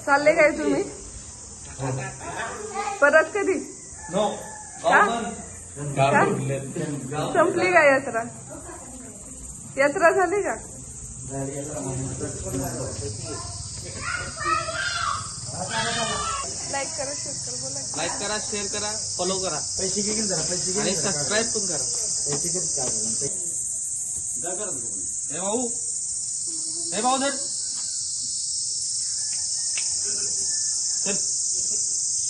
चालले काय तुम्ही परत कधी संपली का यात्रा यात्रा झाली का लाईक करा शेअर करा बोला लाईक करा शेअर करा फॉलो करा पैसे घेऊन जरा पैसे आणि सबस्क्राईब पण करा पैसे किती जा करा हे भाऊ धर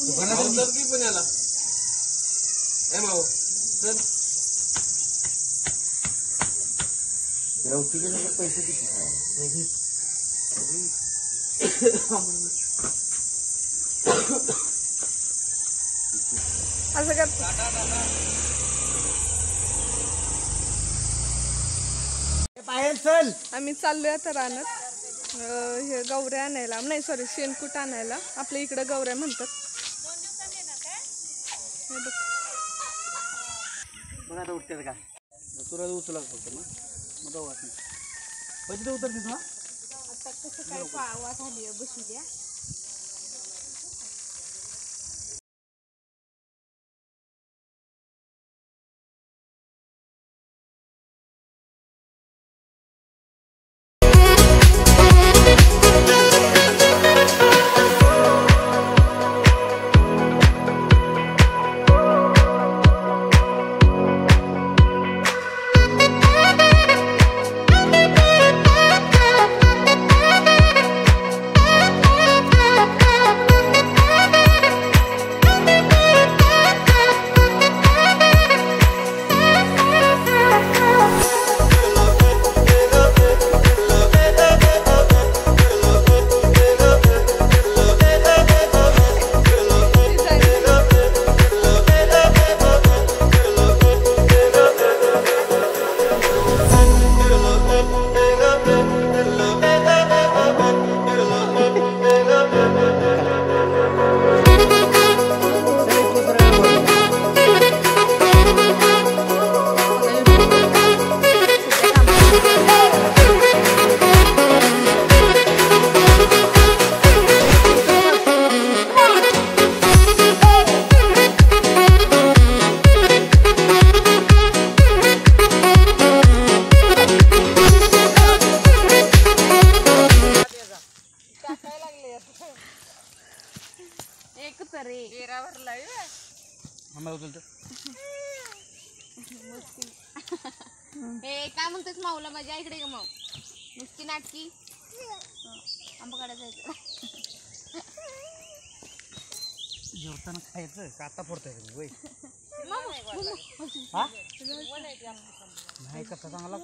दुकानात की पण याला हे भाऊ चल पैसे किती असं करतो आम्ही चाललोय आता रानात हे गौऱ्या आणायला नाही सॉरी शेणकूट आणायला आपल्या इकडे गौऱ्या म्हणतात हे बघ बघा आता उठते का तुला उचला फक्त मग जाऊ असं पैसे उतरते तुला आता कसं काय पावा झाली बसू द्या काय म्हणतेस माऊला माझ्या इकडे ग माऊ नुसती नाटकी आंबाकडे जायचं जेवताना खायचं का आता फोडताय वय नाही कसा चांगला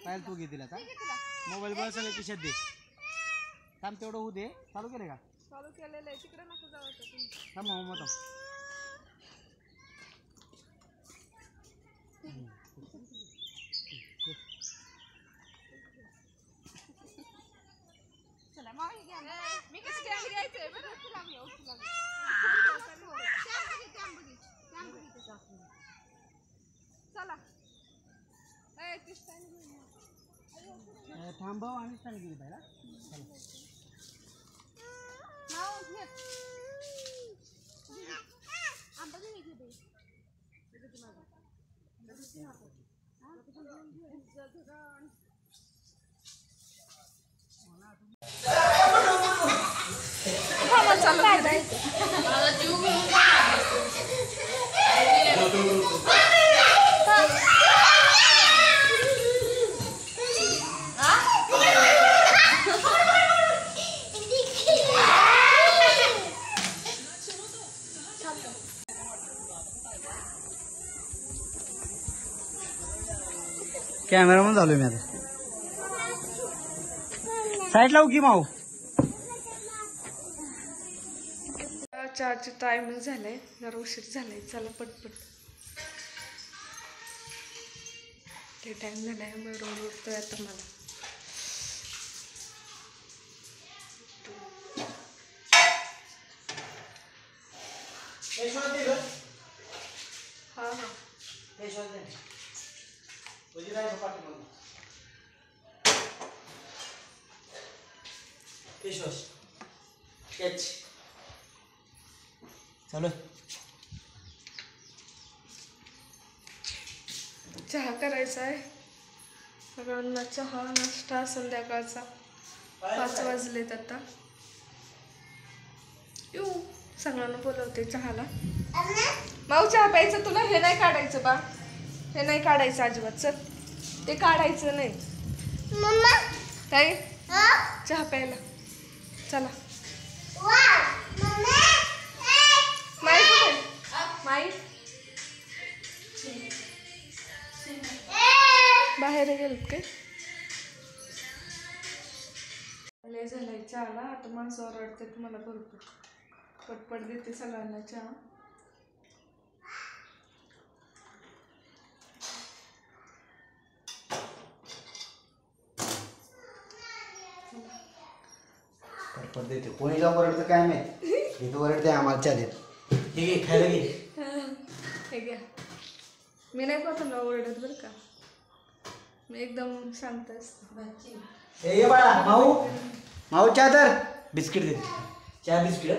पाहिलं तू घे तिला मोबाईल बघ सगळं खिशात दे थांब तेवढं होऊ दे चालू केले का चालू केलेलं आहे तिकडे नको जाऊ थांब मग चला माऊ मी कसं घ्यायचंय बरं चला थांबव आणि सांगितलं पहिला कॅमेरामन झालोय मी आता. साईड लावू की माऊ. चहाचे टायमिंग झालंय, जरा उशीर झालाय. चला पटपट, ते टाइम झालाय. मग रोड उठतोय आता मला. हा हा चालू चहा करायचा आहे सगळ्यांना. चहा नाश्ता संध्याकाळचा. 5 वाजलेत आता. येऊ सगळ्यांना बोलवते चहाला. माऊ चहा प्यायचं तुला? हे नाही काढायचं बा, हे नाही काढायचं अजिबात. चल, ते काढायचं नाही. काय चहा प्यायला चला. माई कुठे? माई बाहेर गेलेत काय? लय झालाय चहाला. आता माणसं ओरडते तुम्हाला भरपूर. पटपट देते सगळ्यांना चहा. पटपट देते. कोणी का ओरडतं काय माहित. इथं ओरडते आम्हाला चहा देत. हे घे खायला घे. हे घ्या. मी नाही कोणाला ओरडत बरं का, मी एकदम शांत असते. हे ये बाळा. माऊ माऊ चहा तर. बिस्किट दे. चहा बिस्किट.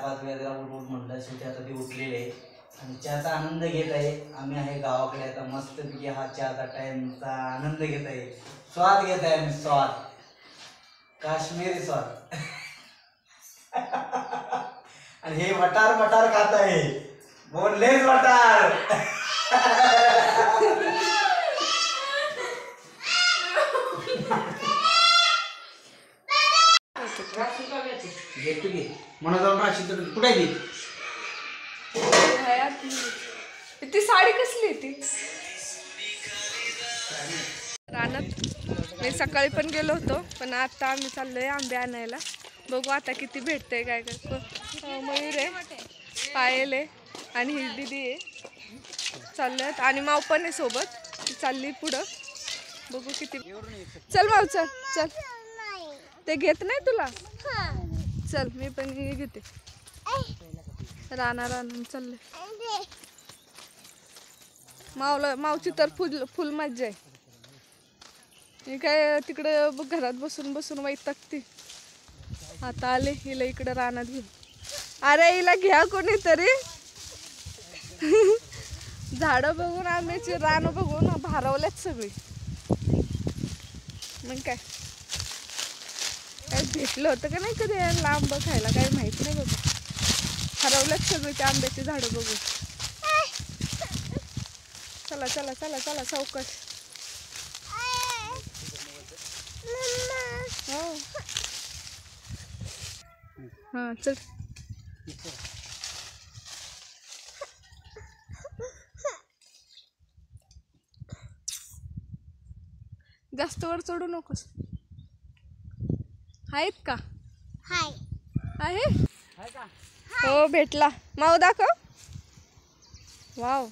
पाच वेळा उठ म्हटलं शेवटी आता ते उठलेले आहे आणि चहाचा आनंद घेत आहे. आम्ही आहे गावाकडे आता मस्तपैकी हा चहाचा टाइमचा आनंद घेत आहे. स्वाद घेत आहे आम्ही. स्वाद, काश्मीरी स्वाद. आणि हे मटार मटार खात आहे. बोललेच मटार. घेतो घे म्हणा जाऊन राशील तर कुठे घे. ती साडी कसली ती रानात? मी सकाळी पण गेलो होतो, पण आता आम्ही चाललोय आंबे आणायला. बघू आता किती भेटतंय. काय काय मयूर आहे, पायल आहे आणि ही दीदी आहे. चालल्यात आणि माव पण आहे सोबत. ती चालली पुढं. बघू किती. चल माव चल चल. ते घेत नाही तुला? चल मी पण घेते. राणा चालले. मावची तर फुल मज्जा आहे. मी काय तिकडे घरात बसून बसून वैतागते. आता आले हिला इकडे रानात घेऊन. अरे हिला घ्या कोणीतरी. झाडं बघून आंब्याची रानं बघून भारावल्यात सगळी. मग काय भेटलं होतं का नाही कधी लांब खायला काही माहित नाही बघ. हरवल्यात सगळी त्या आंब्याची झाडं बघून. चला चला चला चला सावकाश. हो हा चल. जास्त वर चढू नकोस. आहेत का? आहे. हो भेटला. माऊ दाखव. वाव.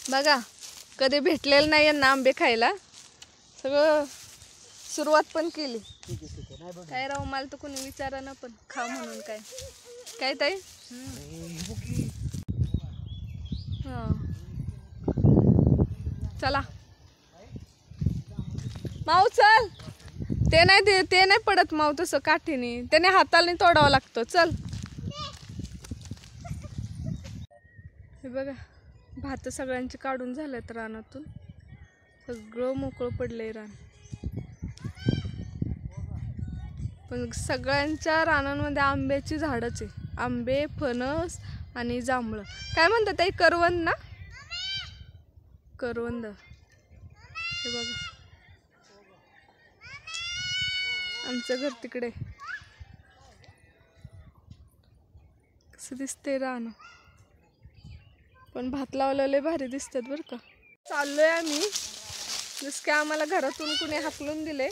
बघा कधी भेटलेलं नाही यांना आंबे खायला. सगळं सुरुवात पण केली. काय राव मला तर कोणी विचारा ना पण खा म्हणून. काय काय ताई? हा चला माऊ चल. ते नाही पडत माऊ तसं काठीने. त्याने हाताने तोडावं लागतं. चल. हे बघा भात सगळ्यांचे काढून झालेत रानातून. सगळं मोकळं पडलंय रान. पण सगळ्यांच्या रानांमध्ये आंब्याची झाडच आहे. आंबे, फणस आणि जांभळं. काय म्हणतात ताई, करवंद ना? करवंद. हे बघा आमचं घर तिकडे. कसं दिसतंय रान. पण भात लावलेले भारी दिसतात बरं का. चाललोय आम्ही, जसं की आम्हाला घरातून कुणी हाकलून दिले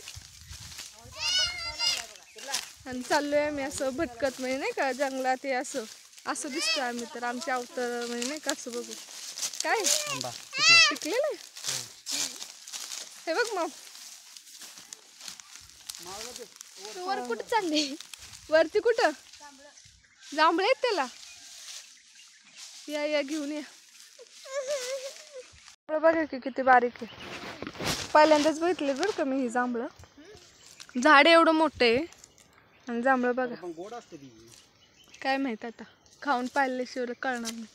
आणि चाललोय आम्ही असं भटकत, म्हणजे नाही का जंगलात. हे असं असं दिसतोय आम्ही तर. आमचे अवतर म्हणजे नाही का असं. बघू काय पिकलेलं आहे. हे बघ मग वर कुठं चालले? वरती कुठं जांभळे आहेत त्याला. या घेऊन या. बघा की किती बारीक आहे. पहिल्यांदाच बघितले बरं का मी ही जांभळं. झाड एवढं मोठं आहे आणि जांभळं बघा. काय माहित आता, खाऊन पाहिल्याशिवाय कळणार नाही.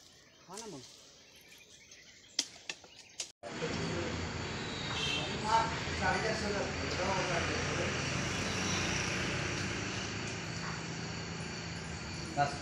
बस